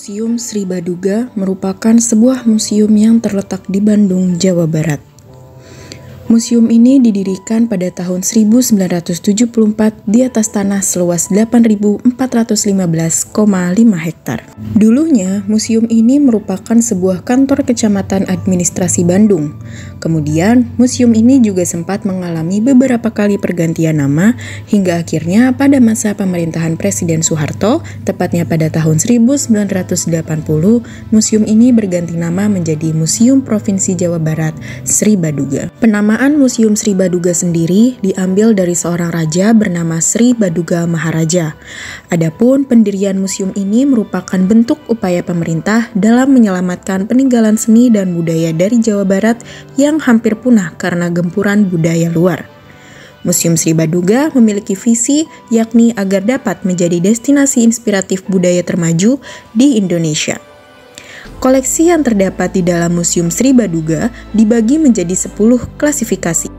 Museum Sri Baduga merupakan sebuah museum yang terletak di Bandung, Jawa Barat. Museum ini didirikan pada tahun 1974 di atas tanah seluas 8.415,5 hektar. Dulunya, museum ini merupakan sebuah kantor kecamatan administrasi Bandung. Kemudian, museum ini juga sempat mengalami beberapa kali pergantian nama, hingga akhirnya pada masa pemerintahan Presiden Soeharto, tepatnya pada tahun 1980, museum ini berganti nama menjadi Museum Provinsi Jawa Barat Sri Baduga. Penamaan Museum Sri Baduga sendiri diambil dari seorang raja bernama Sri Baduga Maharaja. Adapun pendirian museum ini merupakan bentuk upaya pemerintah dalam menyelamatkan peninggalan seni dan budaya dari Jawa Barat yang hampir punah karena gempuran budaya luar. Museum Sri Baduga memiliki visi yakni agar dapat menjadi destinasi inspiratif budaya termaju di Indonesia. Koleksi yang terdapat di dalam Museum Sri Baduga dibagi menjadi 10 klasifikasi.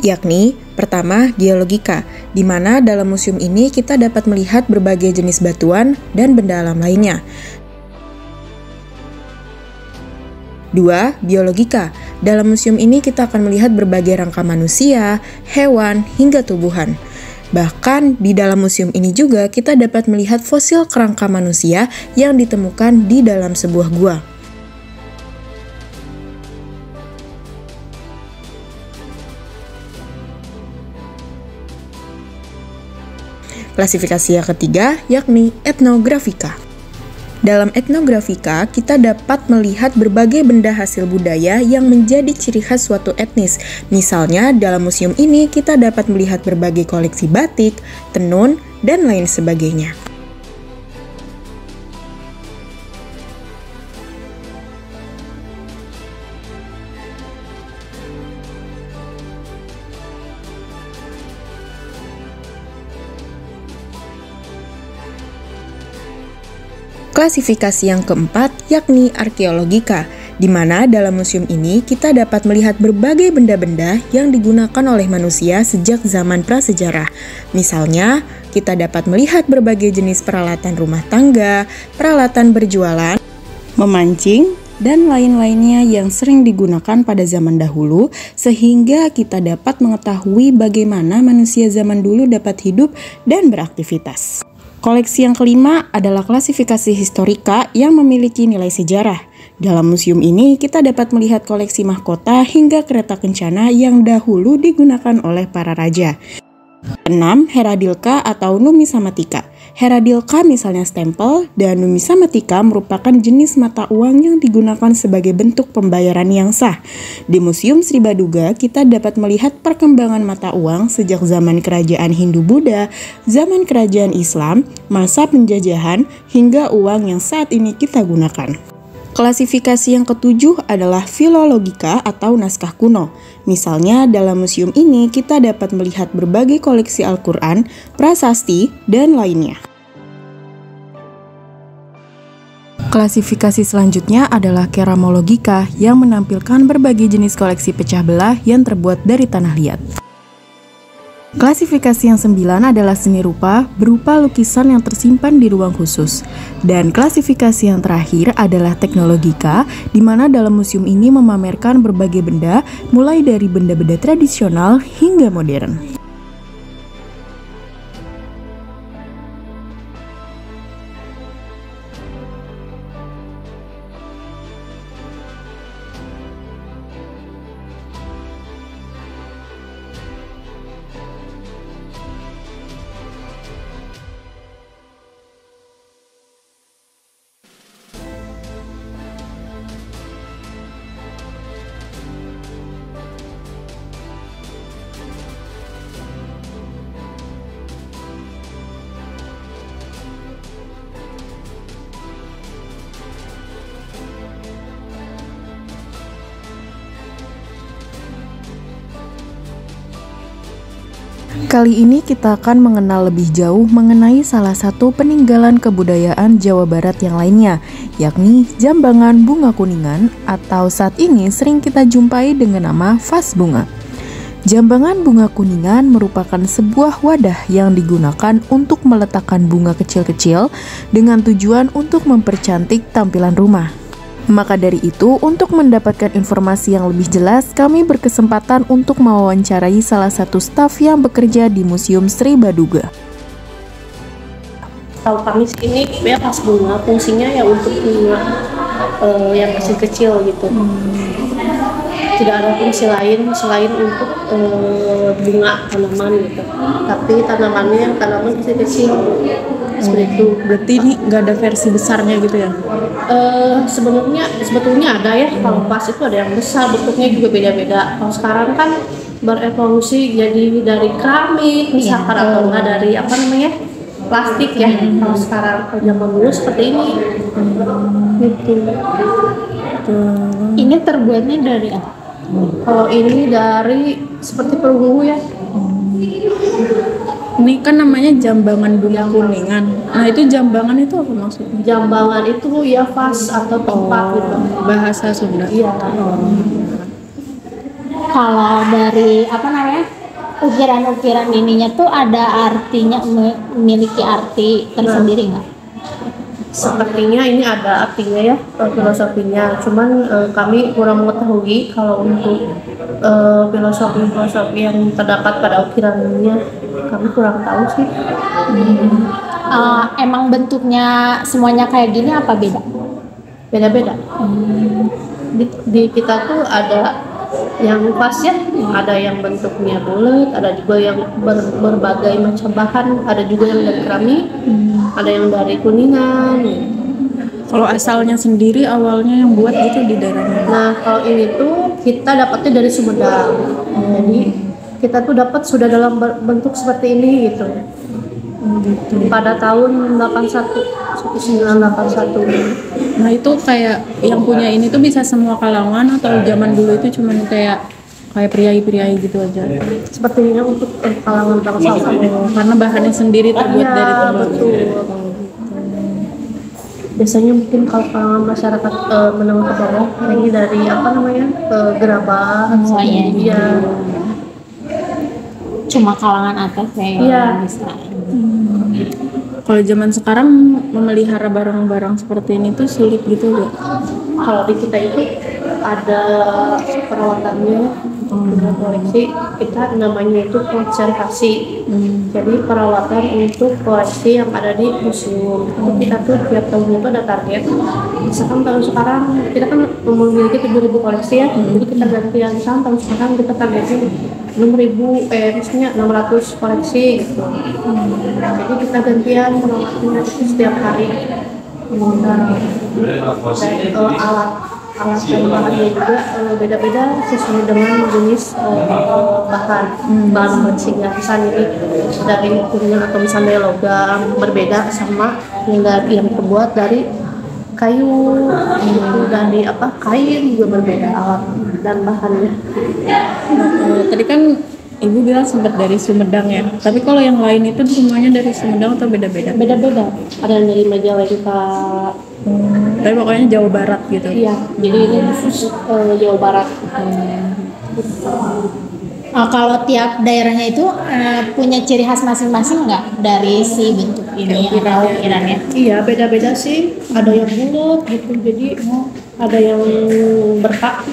Yakni, pertama, geologika, di mana dalam museum ini kita dapat melihat berbagai jenis batuan dan benda alam lainnya. 2. Biologika. Dalam museum ini kita akan melihat berbagai rangka manusia, hewan, hingga tumbuhan. Bahkan di dalam museum ini juga kita dapat melihat fosil kerangka manusia yang ditemukan di dalam sebuah gua. Klasifikasi yang ketiga yakni etnografika. Dalam etnografika, kita dapat melihat berbagai benda hasil budaya yang menjadi ciri khas suatu etnis. Misalnya, dalam museum ini kita dapat melihat berbagai koleksi batik, tenun, dan lain sebagainya. Klasifikasi yang keempat yakni arkeologika, di mana dalam museum ini kita dapat melihat berbagai benda-benda yang digunakan oleh manusia sejak zaman prasejarah. Misalnya, kita dapat melihat berbagai jenis peralatan rumah tangga, peralatan berjualan, memancing, dan lain-lainnya yang sering digunakan pada zaman dahulu, sehingga kita dapat mengetahui bagaimana manusia zaman dulu dapat hidup dan beraktivitas. Koleksi yang kelima adalah klasifikasi historika yang memiliki nilai sejarah. Dalam museum ini, kita dapat melihat koleksi mahkota hingga kereta kencana yang dahulu digunakan oleh para raja. 6. Heradilka atau numismatika. Heradilka misalnya stempel, dan numismatika merupakan jenis mata uang yang digunakan sebagai bentuk pembayaran yang sah. Di Museum Sri Baduga, kita dapat melihat perkembangan mata uang sejak zaman kerajaan Hindu-Buddha, zaman kerajaan Islam, masa penjajahan, hingga uang yang saat ini kita gunakan. Klasifikasi yang ketujuh adalah filologika atau naskah kuno. Misalnya, dalam museum ini kita dapat melihat berbagai koleksi Al-Quran, prasasti, dan lainnya. Klasifikasi selanjutnya adalah keramologika yang menampilkan berbagai jenis koleksi pecah belah yang terbuat dari tanah liat. Klasifikasi yang 9 adalah seni rupa berupa lukisan yang tersimpan di ruang khusus. Dan klasifikasi yang terakhir adalah teknologika, di mana dalam museum ini memamerkan berbagai benda, mulai dari benda-benda tradisional hingga modern. Kali ini kita akan mengenal lebih jauh mengenai salah satu peninggalan kebudayaan Jawa Barat yang lainnya, yakni Jambangan Bunga Kuningan atau saat ini sering kita jumpai dengan nama vas bunga. Jambangan bunga kuningan merupakan sebuah wadah yang digunakan untuk meletakkan bunga kecil-kecil dengan tujuan untuk mempercantik tampilan rumah. Maka dari itu, untuk mendapatkan informasi yang lebih jelas, kami berkesempatan untuk mewawancarai salah satu staf yang bekerja di Museum Sri Baduga. Kalau kami ini ya pas bunga, fungsinya ya untuk bunga yang kecil-kecil gitu. Tidak ada fungsi lain selain untuk bunga tanaman gitu. Tapi tanamannya yang tanaman kecil-kecil seperti itu. Berarti ini nggak ada versi besarnya gitu ya? Sebetulnya ada ya. Kalau pas itu ada yang besar, bentuknya juga beda-beda. Kalau sekarang kan berevolusi jadi dari keramik misalkan atau enggak dari plastik ya. Kalau sekarang kalau zaman dulu seperti ini. Gitu. Ini terbuatnya dari apa? Kalau ini dari seperti perunggu ya. Ini kan namanya jambangan bunga kuningan. Nah, itu jambangan itu apa maksudnya? Jambangan itu ya vas atau tempat gitu. Bahasa Sunda. Iya. Kalau dari ukiran-ukiran ininya tuh ada artinya, memiliki arti tersendiri nggak? Sepertinya ini ada artinya ya, filosofinya. Cuman kami kurang mengetahui kalau untuk filosofi yang terdapat pada ukirannya, kami kurang tahu sih. Emang bentuknya semuanya kayak gini apa beda? Beda-beda. Di kita tuh ada yang pas ya, ada yang bentuknya bulat, ada juga yang berbagai macam bahan, ada juga yang dari keramik, ada yang dari kuningan. Kalau asalnya sendiri awalnya yang buat gitu di daerah mana? Nah, kalau ini tuh kita dapatnya dari Sumedang. Jadi kita tuh dapat sudah dalam bentuk seperti ini gitu. Pada tahun 1981. Nah, itu kayak yang punya ini tuh bisa semua kalangan atau zaman dulu itu cuman kayak priai-priai gitu aja? Sepertinya untuk kalangan bangsa karena bahannya sendiri terbuat dari tenun. Betul. Biasanya mungkin kalau kalangan masyarakat menengah ke bawah ini dari gerabah. Iya. Cuma kalangan atas yang bisa. Kalau zaman sekarang memelihara barang-barang seperti ini tuh sulit gitu gak? Kalau di kita itu ada perawatannya dengan koleksi, kita namanya itu konservasi. Jadi perawatan untuk koleksi yang ada di museum. Itu kita tuh tiap tahun itu ada target. Misalkan tahun sekarang kita kan memiliki 7.000 koleksi ya. Jadi kita gantian, tahun sekarang kita targetnya 600 koleksi gitu. Jadi kita gantian merawatnya itu setiap hari. Alat dan bahannya juga beda-beda sesuai dengan jenis bahan koleksinya. Misalnya ini dari kuningan atau misalnya logam berbeda sama yang terbuat dari kayu, dari kain juga berbeda alat dan bahannya. Tadi kan Ibu bilang sempat dari Sumedang ya, tapi kalau yang lain itu semuanya dari Sumedang atau beda-beda? Beda-beda. Ada yang dari Majalengka. Tapi pokoknya Jawa Barat gitu. Iya, jadi ini khusus Jawa Barat. Kalau tiap daerahnya itu punya ciri khas masing-masing nggak dari si bentuk ini atau ukirannya? Iya, beda-beda sih. Ada yang bulat gitu, jadi ada yang berkak.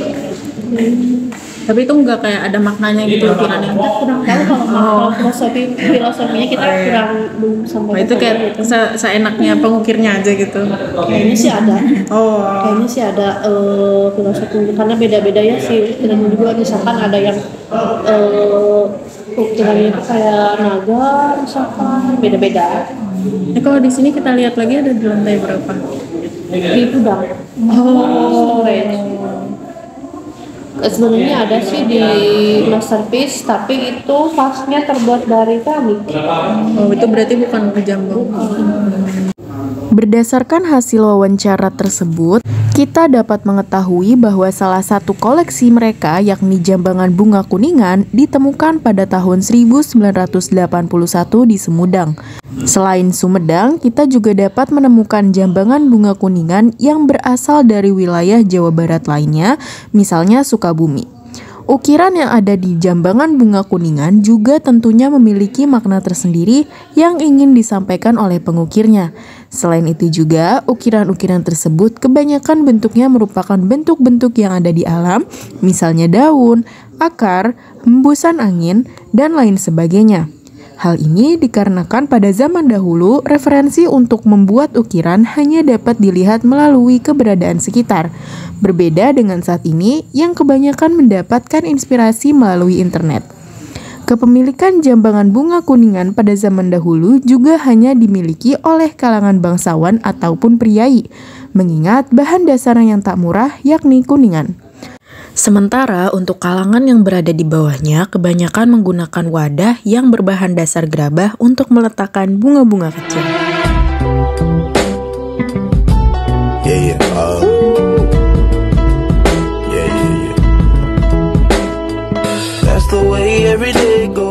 Tapi itu nggak kayak ada maknanya gitu ukirannya? Kita kurang tahu kalau filosofinya kita kurang sampai. Itu kayak gitu. Seenaknya pengukirnya aja gitu. Kayaknya sih ada. Kayaknya sih ada filosofi karena beda-beda ya sih. Ukirannya juga misalkan ada yang ukirannya itu kayak naga misalkan beda-beda. Nah, kalau di sini kita lihat lagi ada di lantai berapa? Di gudang. Sebenarnya ada sih di masterpiece, tapi itu vasnya terbuat dari keramik. Itu berarti bukan jambang. Berdasarkan hasil wawancara tersebut, kita dapat mengetahui bahwa salah satu koleksi mereka, yakni jambangan bunga kuningan, ditemukan pada tahun 1981 di Sumedang. Selain Sumedang, kita juga dapat menemukan jambangan bunga kuningan yang berasal dari wilayah Jawa Barat lainnya, misalnya Sukabumi. Ukiran yang ada di jambangan bunga kuningan juga tentunya memiliki makna tersendiri yang ingin disampaikan oleh pengukirnya. Selain itu juga, ukiran-ukiran tersebut kebanyakan bentuknya merupakan bentuk-bentuk yang ada di alam, misalnya daun, akar, hembusan angin, dan lain sebagainya. Hal ini dikarenakan pada zaman dahulu, referensi untuk membuat ukiran hanya dapat dilihat melalui keberadaan sekitar. Berbeda dengan saat ini yang kebanyakan mendapatkan inspirasi melalui internet. Kepemilikan jambangan bunga kuningan pada zaman dahulu juga hanya dimiliki oleh kalangan bangsawan ataupun priai, mengingat bahan dasarnya yang tak murah yakni kuningan. Sementara untuk kalangan yang berada di bawahnya kebanyakan menggunakan wadah yang berbahan dasar gerabah untuk meletakkan bunga-bunga kecil. That's the way every day goes.